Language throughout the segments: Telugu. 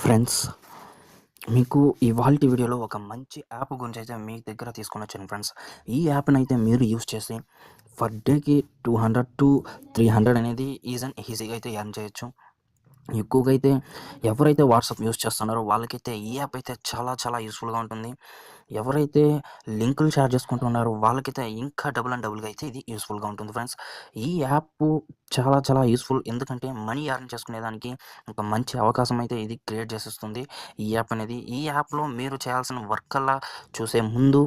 ఫ్రెండ్స్, మీకు ఇవాల్టి వీడియోలో ఒక మంచి యాప్ గురించి అయితే మీ దగ్గర తీసుకొని వచ్చాను ఫ్రెండ్స్. ఈ యాప్ని అయితే మీరు యూస్ చేసి ఫర్ డేకి 200 to 300 అనేది ఈజీగా అయితే ఎర్న్ చేయొచ్చు. ఎక్కువగా అయితే ఎవరైతే వాట్సాప్ యూస్ చేస్తున్నారో వాళ్ళకైతే ఈ యాప్ అయితే చాలా యూస్ఫుల్గా ఉంటుంది. ఎవరైతే లింకులు షేర్ చేసుకుంటున్నారో వాళ్ళకైతే ఇంకా డబుల్ అండ్ డబుల్గా అయితే ఇది యూస్ఫుల్గా ఉంటుంది ఫ్రెండ్స్. ఈ యాప్ చాలా యూస్ఫుల్, ఎందుకంటే మనీ ఎర్న్ చేసుకునేదానికి ఒక మంచి అవకాశం అయితే ఇది క్రియేట్ చేసేస్తుంది ఈ యాప్ అనేది. ఈ యాప్లో మీరు చేయాల్సిన వర్క్ అలా చూసే ముందు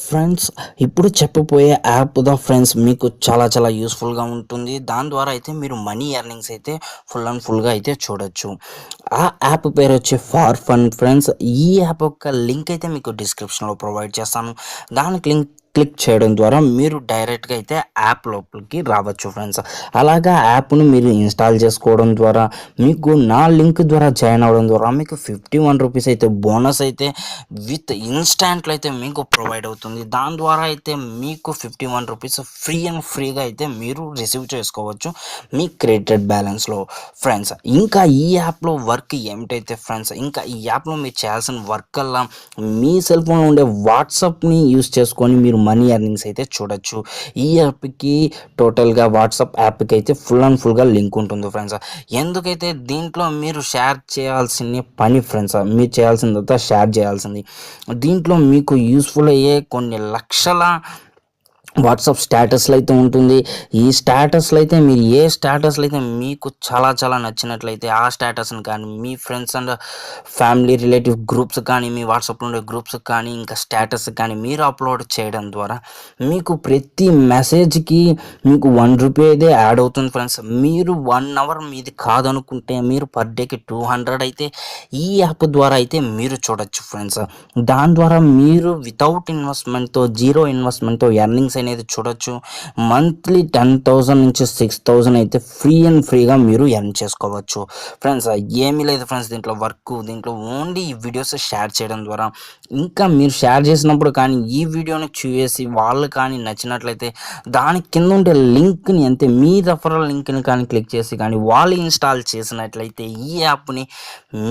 ఫ్రెండ్స్, ఇప్పుడు చెప్పబోయే యాప్ ఫ్రెండ్స్ మీకు చాలా యూస్ఫుల్గా ఉంటుంది. దాని ద్వారా అయితే మీరు మనీ ఎర్నింగ్స్ అయితే ఫుల్గా అయితే చూడొచ్చు. ఆ యాప్ పేరు వచ్చి ఫార్ ఫన్ ఫ్రెండ్స్. ఈ యాప్ యొక్క లింక్ అయితే మీకు డిస్క్రిప్షన్లో ప్రొవైడ్ చేస్తాను. దానికి క్లిక్ చేయడం ద్వారా మీరు డైరెక్ట్గా అయితే యాప్ లోపలికి రావచ్చు ఫ్రెండ్స్. అలాగా యాప్ను మీరు ఇన్స్టాల్ చేసుకోవడం ద్వారా మీకు నా లింక్ ద్వారా జాయిన్ అవ్వడం ద్వారా మీకు 51 రూపీస్ అయితే బోనస్ అయితే విత్ ఇన్స్టాంట్లో అయితే మీకు ప్రొవైడ్ అవుతుంది. దాని ద్వారా అయితే మీకు 51 రూపీస్ ఫ్రీగా అయితే మీరు రిసీవ్ చేసుకోవచ్చు మీ క్రెడిటెడ్ బ్యాలెన్స్లో ఫ్రెండ్స్. ఇంకా ఈ యాప్లో వర్క్ ఏమిటైతే ఫ్రెండ్స్, ఇంకా ఈ యాప్లో మీరు చేయాల్సిన వర్క్ అలా మీ సెల్ ఫోన్లో ఉండే వాట్సాప్ని యూస్ చేసుకొని మీరు మనీ ఎర్నింగ్స్ అయితే చూడొచ్చు. ఈ యాప్కి టోటల్గా వాట్సాప్ యాప్కి అయితే ఫుల్గా లింక్ ఉంటుంది ఫ్రెండ్స్. ఎందుకైతే దీంట్లో మీరు షేర్ చేయాల్సిన పని ఫ్రెండ్స్, మీరు చేయాల్సిందంతా షేర్ చేయాల్సింది. దీంట్లో మీకు యూస్ఫుల్ అయ్యే కొన్ని లక్షల వాట్సాప్ స్టేటస్లు అయితే ఉంటుంది. ఈ స్టేటస్లు అయితే మీరు ఏ స్టేటస్లు అయితే మీకు చాలా నచ్చినట్లయితే ఆ స్టేటస్ని కానీ మీ friends and family relative groups కానీ మీ వాట్సాప్లో ఉండే గ్రూప్స్ కానీ ఇంకా స్టేటస్ కానీ మీరు అప్లోడ్ చేయడం ద్వారా మీకు ప్రతి మెసేజ్కి మీకు 1 రూపీ అయితే యాడ్ అవుతుంది ఫ్రెండ్స్. మీరు 1 అవర్ మీది కాదనుకుంటే మీరు పర్ డేకి 200 అయితే ఈ యాప్ ద్వారా అయితే మీరు చూడొచ్చు ఫ్రెండ్స్. దాని ద్వారా మీరు వితౌట్ ఇన్వెస్ట్మెంట్తో, జీరో ఇన్వెస్ట్మెంట్తో ఎర్నింగ్స్ అనేది చూడొచ్చు. మంత్లీ 10,000 నుంచి 6,000 అయితే ఫ్రీగా మీరు ఎర్న్ చేసుకోవచ్చు ఫ్రెండ్స్. ఏమీ లేదు ఫ్రెండ్స్ దీంట్లో ఓన్లీ ఈ వీడియోస్ షేర్ చేయడం ద్వారా, ఇంకా మీరు షేర్ చేసినప్పుడు కానీ ఈ వీడియోని చూసి వాళ్ళు కానీ నచ్చినట్లయితే దాని కింద ఉండే లింక్ని, అంతే మీ రెఫరల్ లింక్ని కానీ క్లిక్ చేసి కానీ వాళ్ళు ఇన్స్టాల్ చేసినట్లయితే ఈ యాప్ని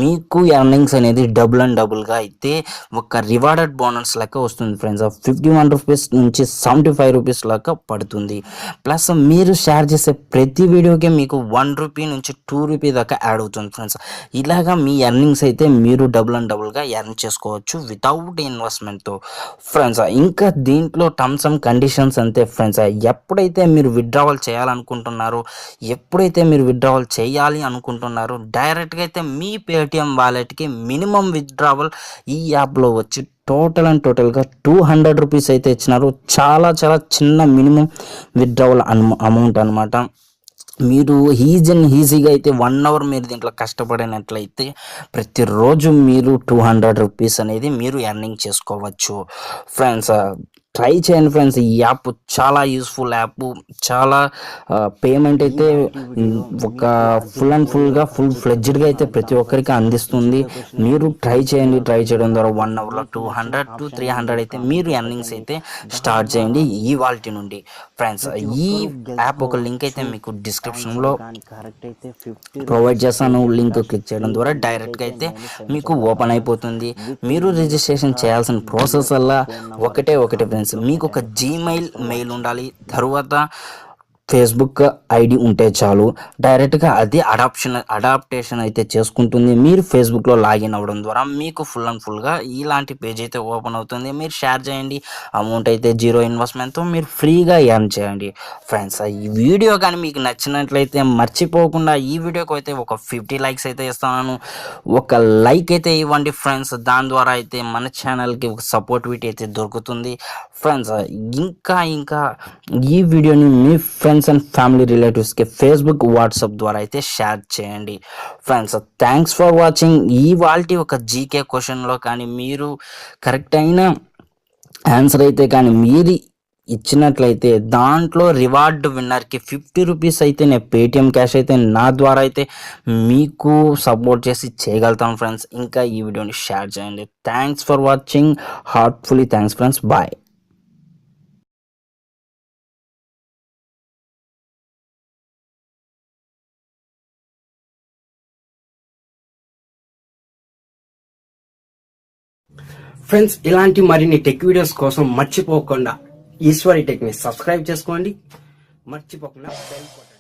మీకు ఎర్నింగ్స్ అనేది డబుల్గా అయితే ఒక రివార్డెడ్ బోనస్ లెక్క వస్తుంది ఫ్రెండ్స్. 51 రూపీస్ నుంచి 75 రూపీస్ లెక్క పడుతుంది. ప్లస్ మీరు షేర్ చేసే ప్రతి వీడియోకి మీకు 1 రూపీ నుంచి 2 రూపీ దాకా యాడ్ అవుతుంది ఫ్రెండ్స్. ఇలాగా మీ ఎర్నింగ్స్ అయితే మీరు డబుల్గా ఎర్న్ చేసుకోవచ్చు వితౌట్ ఇన్వెస్ట్మెంట్తో ఫ్రెండ్స్. ఇంకా దీంట్లో టర్మ్స్ అండ్ కండిషన్స్ అంతే ఫ్రెండ్స్. ఎప్పుడైతే మీరు విత్డ్రావల్ చేయాలనుకుంటున్నారో, డైరెక్ట్గా అయితే మీ పేటిఎం వాలెట్కి మినిమం విత్డ్రావల్ ఈ యాప్లో వచ్చి టోటల్గా 200 రూపీస్ అయితే ఇచ్చినారు. చాలా చిన్న మినిమం విత్డ్రావల్ అమౌంట్ అనమాట. మీరు ఈజీగా అయితే 1 అవర్ మీరు దీంట్లో కష్టపడినట్లయితే ప్రతిరోజు మీరు 200 రూపీస్ అనేది మీరు ఎర్నింగ్ చేసుకోవచ్చు ఫ్రెండ్స్. ట్రై చేయండి ఫ్రెండ్స్. ఈ యాప్ చాలా యూస్ఫుల్ యాప్. చాలా పేమెంట్ అయితే ఒక ఫుల్ ఫ్లెడ్జ్డ్గా అయితే ప్రతి ఒక్కరికి అందిస్తుంది. మీరు ట్రై చేయండి. ట్రై చేయడం ద్వారా 1 అవర్లో 200 to 300 అయితే మీరు ఎర్నింగ్స్ అయితే స్టార్ట్ చేయండి ఇవాల్టి నుండి ఫ్రెండ్స్. ఈ యాప్ ఒక లింక్ అయితే మీకు డిస్క్రిప్షన్లో ప్రొవైడ్ చేస్తాను. లింక్ క్లిక్ చేయడం ద్వారా డైరెక్ట్గా అయితే మీకు ఓపెన్ అయిపోతుంది. మీరు రిజిస్ట్రేషన్ చేయాల్సిన ప్రాసెస్ అలా ఒకటే ఫ్రెండ్స్. మీకు ఒక జీమెయిల్ మెయిల్ ఉండాలి, తర్వాత ఫేస్బుక్ ఐడి ఉంటే చాలు. డైరెక్ట్గా అది అడాప్టేషన్ అయితే చేసుకుంటుంది. మీరు ఫేస్బుక్లో లాగిన్ అవ్వడం ద్వారా మీకు ఫుల్గా ఇలాంటి పేజ్ అయితే ఓపెన్ అవుతుంది. మీరు షేర్ చేయండి, అమౌంట్ అయితే జీరో ఇన్వెస్ట్మెంట్తో మీరు ఫ్రీగా ఎర్న్ చేయండి ఫ్రెండ్స్. ఈ వీడియో కానీ మీకు నచ్చినట్లయితే మర్చిపోకుండా ఈ వీడియోకి అయితే ఒక 50 లైక్స్ అయితే ఇస్తాను. ఒక లైక్ అయితే ఇవ్వండి ఫ్రెండ్స్. దాని ద్వారా అయితే మన ఛానల్కి ఒక సపోర్టివిటీ అయితే దొరుకుతుంది ఫ్రెండ్స్. ఇంకా ఈ వీడియోని మీ ఫ్రెండ్స్ అండ్ ఫ్యామిలీ రిలేటివ్స్కి ఫేస్బుక్, వాట్సాప్ ద్వారా అయితే షేర్ చేయండి ఫ్రెండ్స్. Thanks for watching. ఇవాల్టి ఒక జీకే క్వశ్చన్లో కానీ మీరు కరెక్ట్ అయిన ఆన్సర్ అయితే కానీ మీరు ఇచ్చినట్లయితే దాంట్లో రివార్డ్ విన్నర్కి 50 రూపీస్ అయితే నేను పేటిఎం క్యాష్ అయితే నా ద్వారా అయితే మీకు సపోర్ట్ చేసి చేయగలుగుతాం ఫ్రెండ్స్. ఇంకా ఈ వీడియోని షేర్ చేయండి. Thanks for watching. Heartfully thanks friends. Bye. Friends ఇలాంటి మరిన్ని టెక్ వీడియోస్ కోసం మర్చిపోకుండా ఈశ్వరి టెక్ ని సబ్స్క్రైబ్ చేసుకోండి, మర్చిపోకుండా బెల్ కొట్టండి.